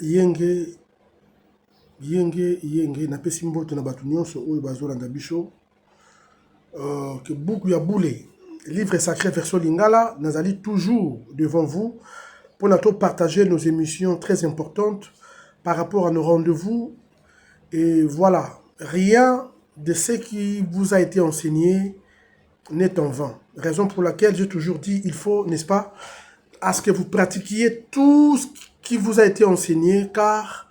yenge napesi mbote na bato nyonso oyo bazolanda biso que buku ya boule livre sacré version lingala nazali toujours devant vous pour nous partager nos émissions très importantes par rapport à nos rendez-vous. Et voilà, rien de ce qui vous a été enseigné n'est en vain. Raison pour laquelle j'ai toujours dit, il faut, n'est-ce pas, à ce que vous pratiquiez tout ce qui vous a été enseigné, car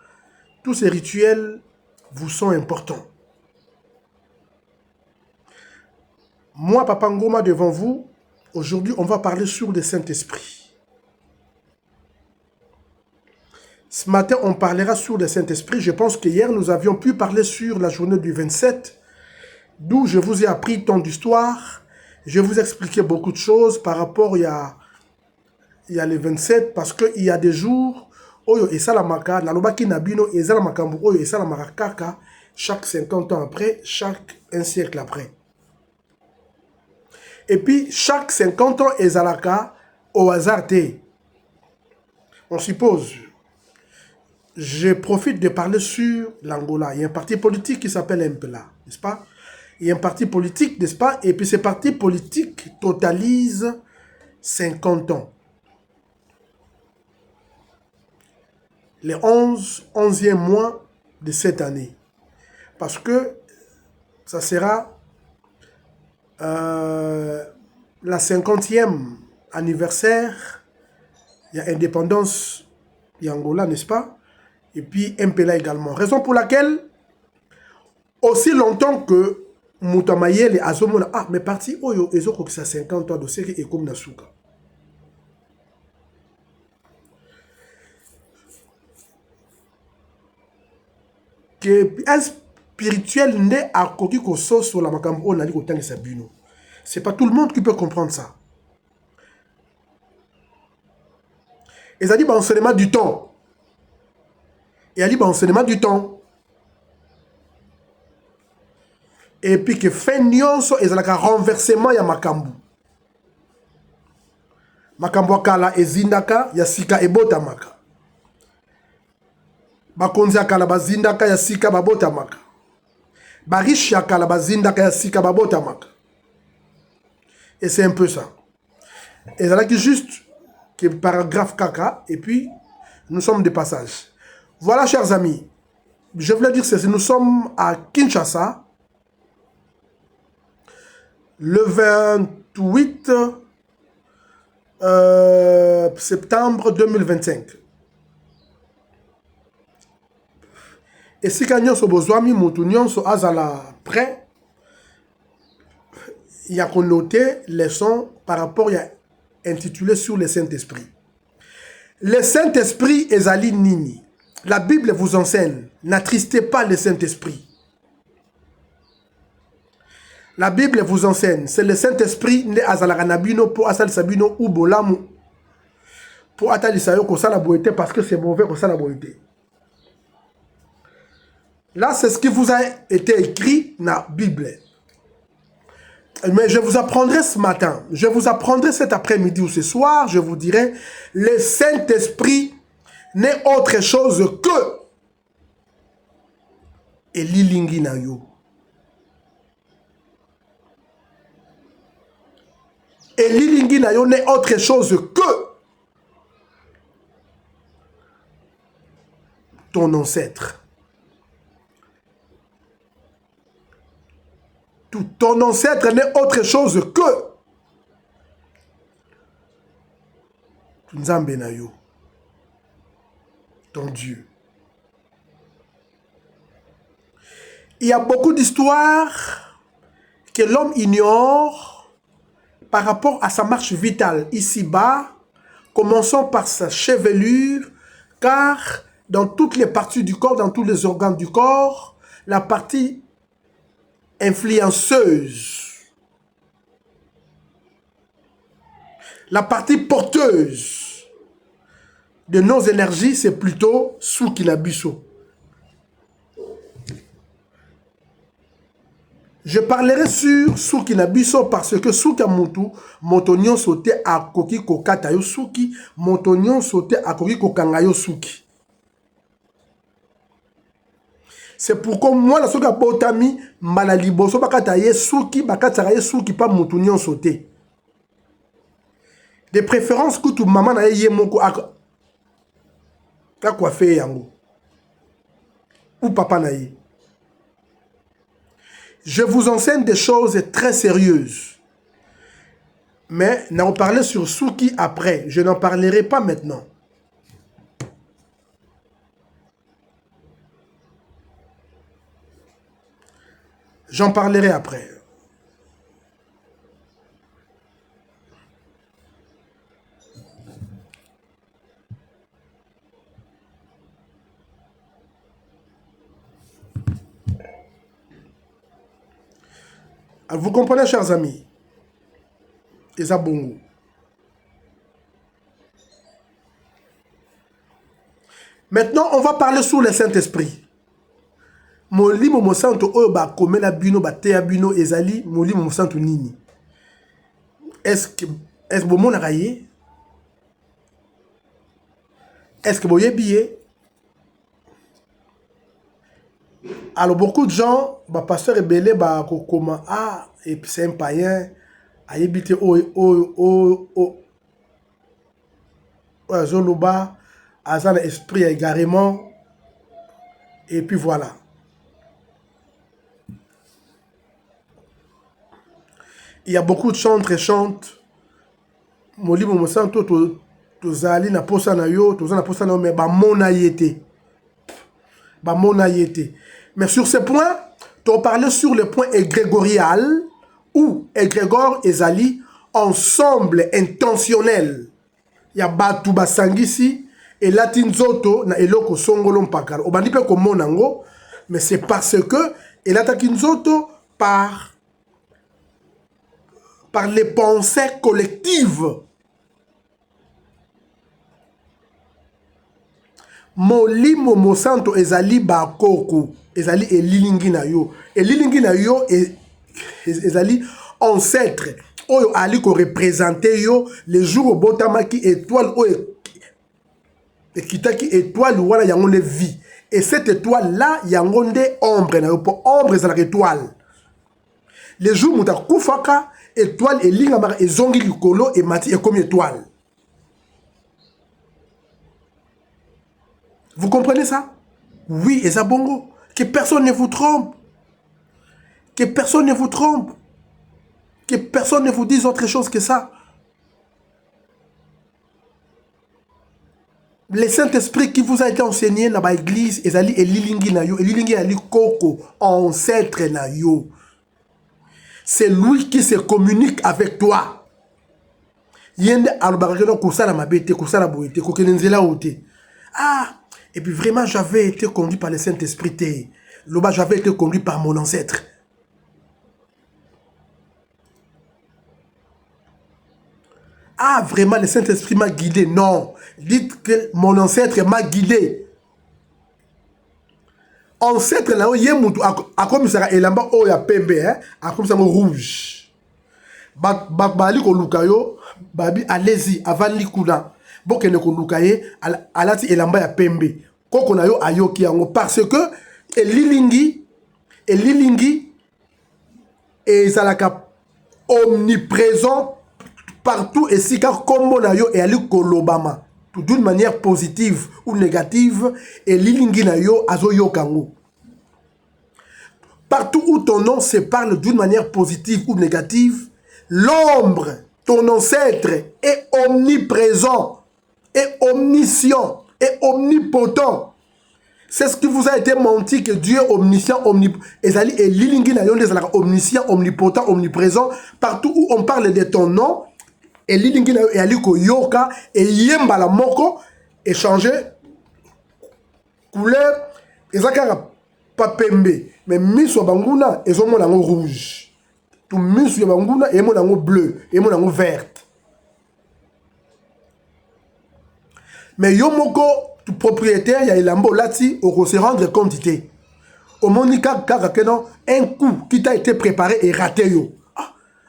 tous ces rituels vous sont importants. Moi, Papa Ngoma, devant vous, aujourd'hui, on va parler sur le Saint-Esprit. Ce matin, on parlera sur le Saint-Esprit. Je pense qu'hier, nous avions pu parler sur la journée du 27, d'où je vous ai appris tant d'histoires. Je vous ai expliqué beaucoup de choses par rapport il y a le 27, parce qu'il y a des jours, oyo esalamaka, nalobaki nabino, ezalamakambu, oyo esalamaka kaka, chaque 50 ans après, chaque un siècle après. Et puis, chaque 50 ans, ezalaka, au hasard, on suppose. Je profite de parler sur l'Angola. Il y a un parti politique qui s'appelle MPLA, n'est-ce pas? Il y a un parti politique, n'est-ce pas? Et puis ce parti politique totalise 50 ans. Les 11e mois de cette année. Parce que ça sera la 50e anniversaire de l'indépendance d'Angola, n'est-ce pas? Et puis MPLA également. Raison pour laquelle, aussi longtemps que Moutamayele Azomona, mais parti Oyo, Ezoko qui a 50 ans de série et comme Nasuka. Que un spirituel né à côté de sauce sur la makambo, on a dit autant que ça bino. C'est pas tout le monde qui peut comprendre ça. Et ça dit, bah, enseignement du temps. Et elle dit, bah, enseignement du temps. Et puis que fin nyonso, et ça a renversement ya makambu. Makambu akala ezindaka, ya sika ebota maka. Bakonzi akala bazindaka, ya sika babota maka. Barishi akala bazindaka, ya sika babota maka. Et c'est un peu ça. Et ça a qui juste que paragraphe caca, et puis nous sommes de passage. Voilà, chers amis, je voulais dire ceci, nous sommes à Kinshasa, le 28 septembre 2025. Et si nous sommes besoin, nous sommes prêts, il y a qu'on noter les sons par rapport à intitulé sur le Saint-Esprit. Le Saint-Esprit est Ali Nini. La Bible vous enseigne, n'attristez pas le Saint-Esprit. La Bible vous enseigne, c'est le Saint-Esprit né Azalaranabino pour Asal Sabino ou Bolamu. Pour Atali Sayo ko la beauté parce que c'est mauvais ko la beauté. Là, c'est ce qui vous a été écrit dans la Bible. Mais je vous apprendrai ce matin, je vous apprendrai cet après-midi ou ce soir, je vous dirai, le Saint-Esprit n'est autre chose que Elilingi na yo. Elilingi na yo n'est autre chose que ton ancêtre. Ton ancêtre n'est autre chose que Nzambe na yo. Ton Dieu. Il y a beaucoup d'histoires que l'homme ignore par rapport à sa marche vitale ici-bas. Commençons par sa chevelure, car dans toutes les parties du corps, dans tous les organes du corps, la partie influenceuse, la partie porteuse de nos énergies, c'est plutôt Soukinabiso. Je parlerai sur Soukinabiso parce que Soukamutu, Montonion sauté à Koki Kokatayo Souki, Montonion sauté à Koki Kokangayo Souki. C'est pourquoi moi, la soka botami, malaliboso, bakata ye souki, bakata ye souki, pas moutounion sauté. De préférence, que tout maman na ye moko a quoi faire yango. Ou papa na ye. Je vous enseigne des choses très sérieuses. Mais n'en parler sur souki après. Je n'en parlerai pas maintenant. J'en parlerai après. Vous comprenez, chers amis? Et ça, bon. Maintenant, on va parler sur le Saint-Esprit. Molimo mo santo oyo ba komela bino ba te bino ezali molimo mo santo nini. Est-ce bon mon araye? Est-ce que boye billet? Alors beaucoup de gens, ba pasteur rebelle ba comment ah et puis c'est un païen ayebite zoloba azana esprit égarément et puis voilà. Il y a beaucoup de chantres et chantes. Molimo mo santo tozali na posa na yo, tozana posa na yo, mais ba mona yete. Ba mona yete. Mais sur ce point, on parlait sur le point égrégorial ou égrégore ezali ensemble intentionnel. Il y a batu basangisi et latinzoto na eloko songolo mpakala. Obandi pe ko monango, mais c'est parce que elatakinzoto par les pensées collectives. Molimo mo santo ezali bakoko, ezali elilingi na yo. Elilingi na yo ezali ancêtre. Oyo ali ko représenter yo le jour au botamaki étoile oyo ekitaki étoile wala yango le vie. Et cette étoile là yango nde ombre na yo po ombre ezala étoile. Le jour muta kufaka étoile et linga et zongi likolo et mati et comme étoile. Vous comprenez ça? Oui, et ça bongo. Que personne ne vous trompe. Que personne ne vous trompe. Que personne ne vous dise autre chose que ça. Le Saint-Esprit qui vous a été enseigné dans l'église, ezali elilingi na yo, elilingi ali koko, ancêtre na yo. C'est lui qui se communique avec toi. Yende alobakakeno kusala mabete, kusala boete, kokenenzela ote. Ah, et puis vraiment j'avais été conduit par le Saint-Esprit. Loba j'avais été conduit par mon ancêtre. Ah, vraiment le Saint-Esprit m'a guidé. Non, dites que mon ancêtre m'a guidé. Ancêtre là, il y a mutu a comme ça elamba o ya pembe hein, a comme ça rouge. Bali ko lukayo, babi allez-y avant likuna. Bokene ko lukaye alati elamba ya pembe. Koko na yo ayoki yango parce que elilingi et zalaka omniprésent partout et si car comme na yo et ali kolobama. D'une manière positive ou négative, et lilingi na yo azo yokango. Partout où ton nom se parle d'une manière positive ou négative, l'ombre, ton ancêtre, est omniprésent, est omniscient, est omnipotent. C'est ce qui vous a été menti que Dieu est omniscient, omnipotent. Et lilingi na yo omniscient, omnipotent, omniprésent. Partout où on parle de ton nom, et lilingi na yo et aliko yoka et yemba la moko et changer couleur ezaka pas pembe mais miso banguna ezomo nango rouge tout miso ya banguna et mo nango bleu et mo nango verte mais yo moko tout propriétaire ya elambo lati oko se rendre quantité au monika kaka kenon un coup qui t'a été préparé et raté yo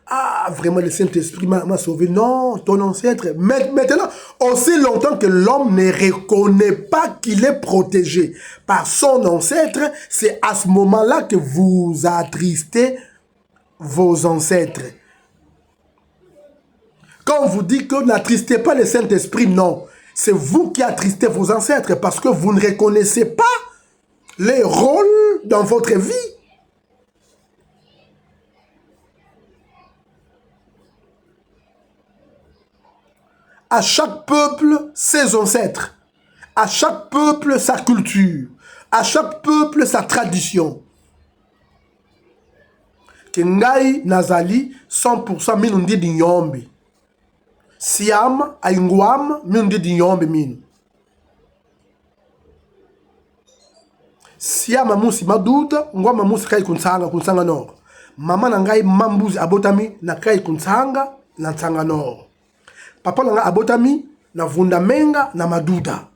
ah ah, vraiment, le Saint-Esprit m'a sauvé. Non, ton ancêtre. Maintenant, aussi longtemps que l'homme ne reconnaît pas qu'il est protégé par son ancêtre, c'est à ce moment-là que vous attristez vos ancêtres. Quand on vous dit que n'attristez pas le Saint-Esprit, non. C'est vous qui attristez vos ancêtres parce que vous ne reconnaissez pas les rôles dans votre vie. À chaque peuple, ses ancêtres. À chaque peuple, sa culture. À chaque peuple, sa tradition. Kengai Nazali, 100% minundi di nyombi. Siam, Aingwam, minundi di nyombi minu. Siam amusi maduta, ngwam amusi kai kunsanga nord. Mama nangai mambuzi abotami na kai kunsanga na nsanga nord. Papa nanga abotami na vundamenga na maduda.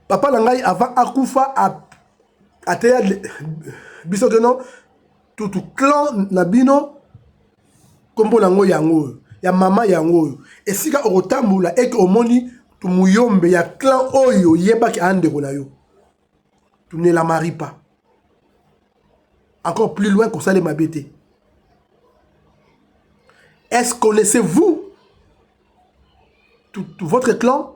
Papa nangai avant akufa a teya biso no tout clan na bino kombo nango yango ya mama yango esika okotambula eke omoni tumuyombe ya clan oyo yebaki andeko na yo. Tu ne la maries pas. Encore plus loin que ça les mabete. Est-ce que connaissez-vous tout votre clan?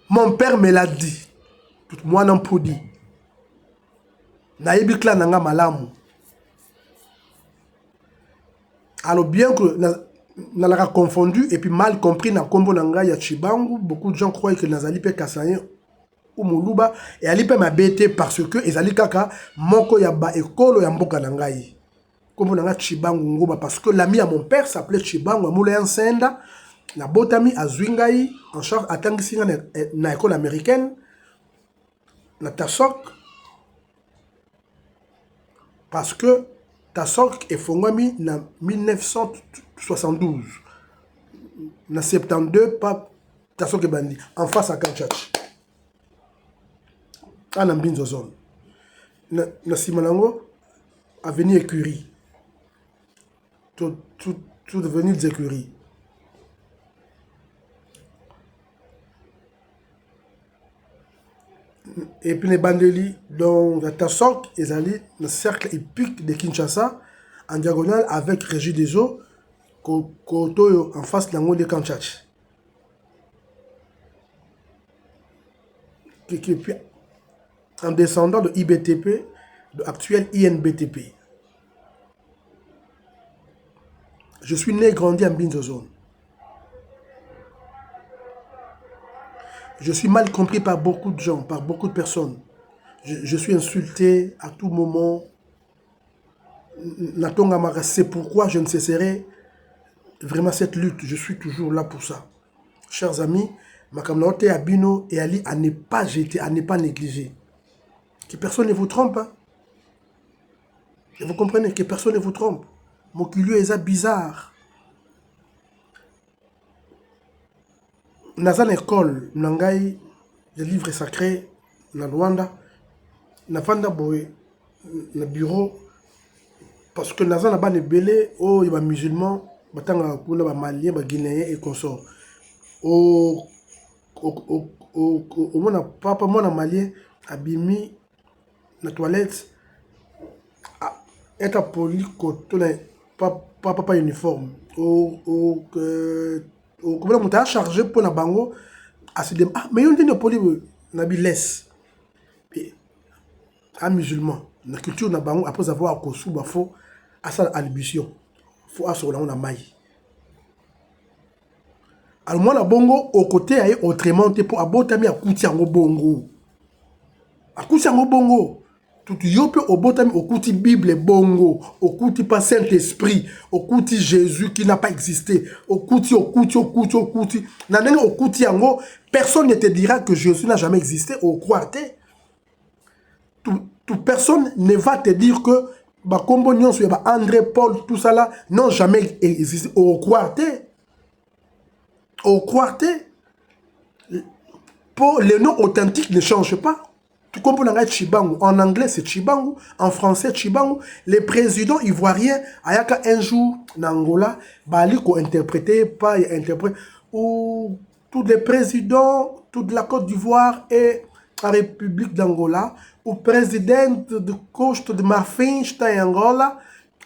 Mon père me l'a dit. Moi non pour dire. Naïbi clan nanga malamu. Alors bien que n'a confondu et puis mal compris na kombo nanga ya Chibangu, beaucoup de gens croient que Nazali pe Kassaye ou Muluba et ali pe mabete parce que ezali kaka moko ya ba ekolo ya mboka nangai. Kombo nanga Chibangu ngoba parce que l'ami à mon père s'appelait Chibangu amule ensenda na botami azwingai en charge atangisinga na école américaine na Tasok parce que Tasok est fondé en 1972. En 72, pas Tasok est bandi. En face à Kanchach. En Ambinzo zone. Na Simanango, avenue Écurie. Tout devenu des écuries. Et puis les bandeli, donc la Tasok, ils allaient dans le cercle épique de Kinshasa, en diagonale avec Régie des Eaux, Koto en face de de Kanchach. Et puis, en descendant de IBTP, de l'actuel INBTP. Je suis né et grandi en Binzozone. Je suis mal compris par beaucoup de gens, par beaucoup de personnes. Je suis insulté à tout moment. C'est pourquoi je ne cesserai vraiment cette lutte. Je suis toujours là pour ça. Chers amis, ma communauté Abino et Ali à ne pas jeter, à ne pas négliger. Que personne ne vous trompe. Hein? Et vous comprenez que personne ne vous trompe. Mon culio est bizarre. Dans une école, nangai, des livres sacrés, na Rwanda, na fanda boy, na bureau, parce que dans un ban de belé, oh, il y a des musulmans, batanga kuna ba malien, ba guinéen et consorts. Oh, mon papa, mon malien, abimi, na toilette, être poli, papa uniforme. Oh, comment on t'a chargé pour la bango à se dire ah mais on dit ne poli nabi laisse un musulman la culture na bango après avoir kosu ba fo à sa albition faut assola on a mai alors moi la bongo au côté aye autrement pour abotami akuti yango bongo tout yope obotami okuti Bible bongo, okuti pas Saint-Esprit, okuti Jésus qui n'a pas existé, okuti. Nanenge okuti yango, personne ne te dira que Jésus n'a jamais existé, au croire-te. Toute personne ne va te dire que ba kombo nyonso ya ba André Paul tout ça là n'ont jamais existé, au croire-te. les noms authentiques ne changent pas. Tu comprends, Chibangu. En anglais, c'est Chibangu. En français, Chibangu. Les présidents ivoiriens, ayaka un jour, en Angola, baliko interprété, pas interprété, ou tous les présidents, toute la Côte d'Ivoire et la République d'Angola, ou président de Costa de Marfim, en Angola,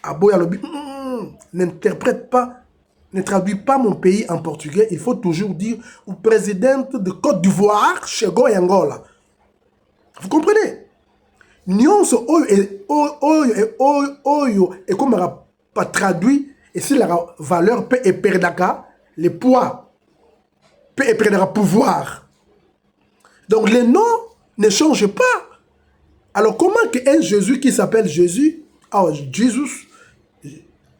Aboya Lobi, n'interprète pas, ne traduit pas mon pays en portugais. Il faut toujours dire, ou président de Côte d'Ivoire, Chego et Angola. Vous comprenez? Nyonso oyo et comme pas traduit et si la valeur peut et perdaka le poids peut et perdra pouvoir. Donc les noms ne changent pas. Alors comment qu'un Jésus qui s'appelle Jésus, Jesus,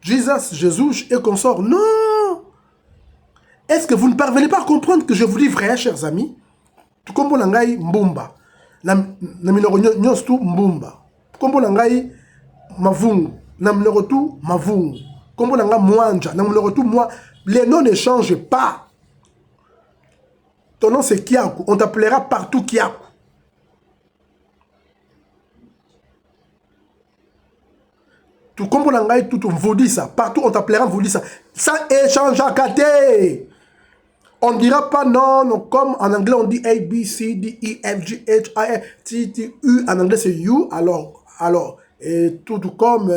Jésus et consort? Non. Est-ce que vous ne parvenez pas à comprendre que je vous dis vrai, chers amis? Tout comme on a Mbumba. Na minoro nyonso tu Mbumba. Kombo na ngai Mavungu. Na minoro tu Mavungu. Kombo na nga Mwanja. Na minoro tu moi. Les noms ne changent pas. Ton nom c'est Kiaku. On t'appellera partout Kiaku. Tout kombo na ngai tout Mvodisa. Partout on t'appellera Mvodisa. Ça échange à Kate. On ne dira pas non, comme en anglais on dit A, B, C, D, E, F, G, H, I, T, T, U. En anglais c'est You. Alors et tout comme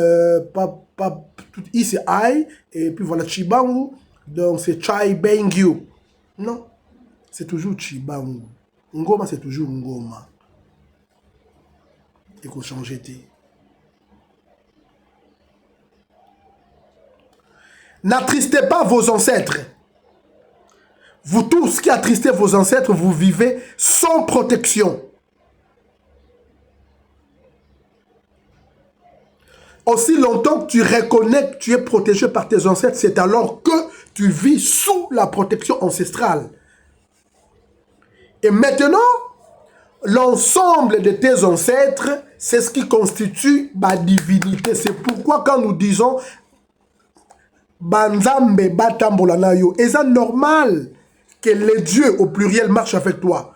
tout I c'est I. Et puis voilà Chibangu. Donc c'est Chai Bengyu. Non, c'est toujours Chibangu. Ngoma c'est toujours Ngoma. Il faut changer. N'attristez pas vos ancêtres. Vous tous qui attristez vos ancêtres, vous vivez sans protection. Aussi longtemps que tu reconnais que tu es protégé par tes ancêtres, c'est alors que tu vis sous la protection ancestrale. Et maintenant, l'ensemble de tes ancêtres, c'est ce qui constitue ma divinité. C'est pourquoi quand nous disons Banzambe batambola na yo, et c'est normal que les dieux au pluriel marchent avec toi.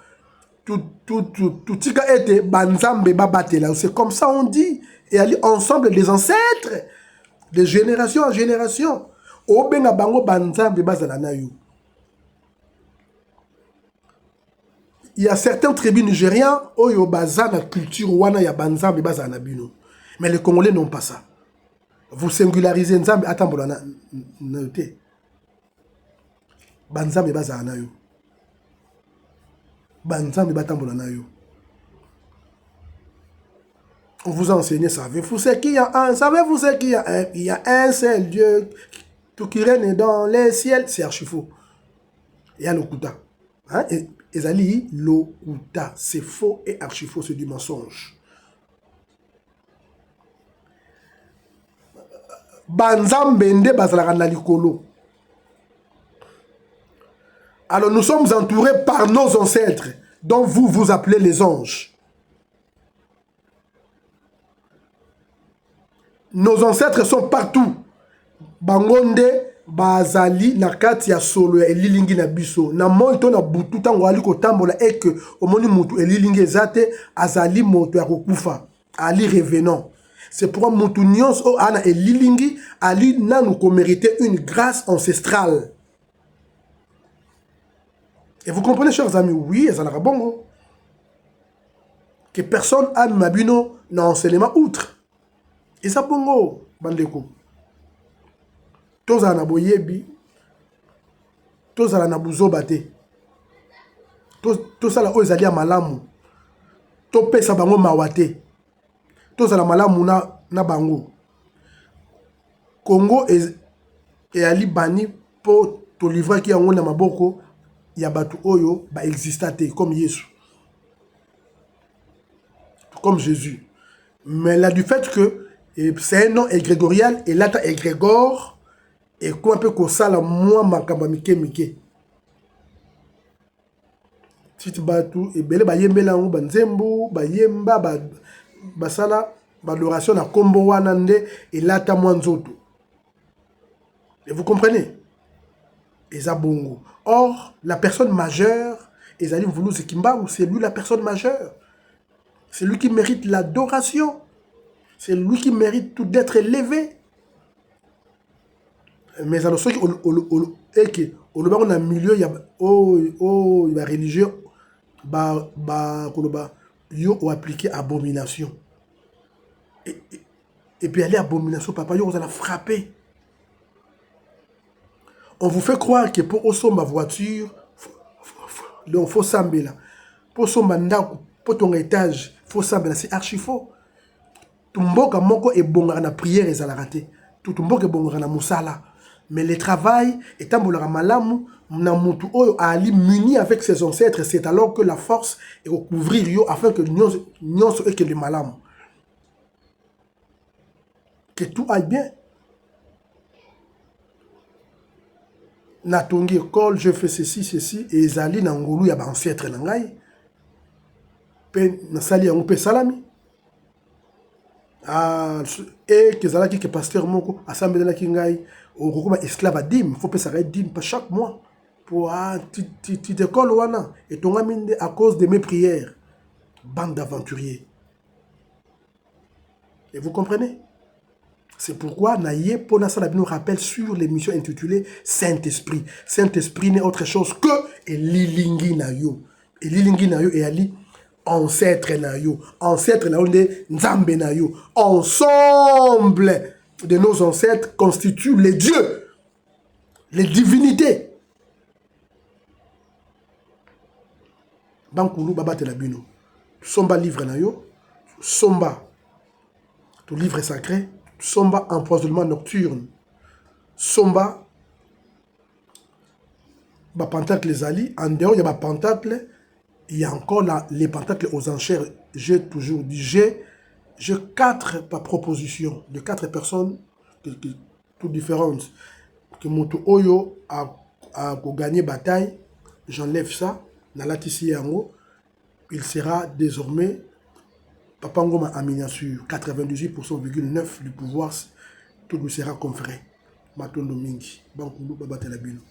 Tout tika été banzambe babatela. C'est comme ça on dit. Et aller ensemble des ancêtres, de génération en génération. Obenga bango banzambe bazala na yo. Il y a certains tribus nigériens oyo bazana culture wana ya banzambe bazala na bino. Mais les Congolais n'ont pas ça. Vous singularisez nzambe atambola na yote. Banzambe bazala na yo. Banzambe batambola na yo. On vous a enseigné, savez-vous ce qu'il y a un? Savez-vous ce qu'il y a un? Il y a un seul Dieu, tout qui règne dans les ciels, c'est archi faux. Il y a l'Okuta. Hein? Et Ali, l'Okuta, c'est faux et archi faux, c'est du mensonge. Banzambende bazalaka na likolo. Alors nous sommes entourés par nos ancêtres, dont vous vous appelez les anges. Nos ancêtres sont partout. Bangonde, Bazali, Nakati ya solo ya elilingi na biso. Na moito na butu tango ali kotambola eke omoni mutu elilingi ezate azali moto ya kokufa. Ali revenant. C'est pourquoi mutu nyons o ana elilingi ali nanu ko mériter une grâce ancestrale. Et vous comprenez, chers amis, oui, ezalaka bongo. Que personne a mabino na enseignement outre. Et ça bongo, bandeko. Tozala na boyebi, tozala na buzoba te. Tozala oyo ezali ya malamu. Topesa bango mawa te. Tozala malamu na bango. Congo ezali bani po tolivraki yango na maboko ya batu oyo ba existate comme Yesu. Comme Jésus. Mais là du fait que c'est un nom égrégorial et là tu égrégore et quoi un peu que ça la moi makamba mike. Titi batu et belé ba yembela ngo banzembo ba yemba ba sala ba adoration na kombo wana nde et là ta mwanzoto. Et vous comprenez? Et ça bongo. Or la personne majeure Ezali Mvuluzi Kimbangu, c'est lui la personne majeure. C'est lui qui mérite l'adoration. C'est lui qui mérite tout d'être élevé. Mais alors, ceux qui ont un milieu, il y a religieux, ils ont appliqué abomination. Et puis, aller abomination, papa, ils ont frappé. On vous fait croire que pour osomba voiture, il faut samber là. Pour osomba ndako, pour ton étage, il faut samber là. C'est archi faux. Tumboka moko et bon na prière et la raté. Tout tumboka bon na musala. Mais le travail est un bolera malamu, na mutu oyo ali muni avec ses ancêtres, c'est alors que la force est recouvrir yo afin que nyonso et que le malamu. Que tout aille bien. Natongi école, je fais ceci, et ezali na ngolu ya ba ancêtre na ngai. Pe na sali ya pe salami. Et que zalaki que pasteur moko assemblée la kingai au kokoma esclave à dîme, faut pas s'arrêter dîme pas chaque mois pour tu t'école wana et ton amine à cause de mes prières. Bande d'aventuriers. Et vous comprenez? C'est pourquoi Naye Ponasala nous rappelle sur l'émission intitulée Saint-Esprit. Saint-Esprit n'est autre chose que Lilingi Nayo. Et Lilingi Nayo et Ali ancêtre Nayo. Ancêtre Nayo de Nzambe Nayo. Ensemble de nos ancêtres constituent les dieux, les divinités. Bankoulou Baba Telabino. Somba livre Nayo. Somba, tout livre sacré. Somba empoisonnement nocturne. Somba, bah pentacle les alliés. En dehors, il y a pentacle. Il y a encore les pentacles aux enchères. J'ai toujours dit, j'ai 4 propositions de 4 personnes toutes différentes. Que Moto Oyo a gagné bataille. J'enlève ça. Nalatisi Yango. Il sera désormais Papa Ngoma a miniature 98,9% du pouvoir, tout lui sera conféré. Matondo Mingi, Bankoulou Baba Telabino.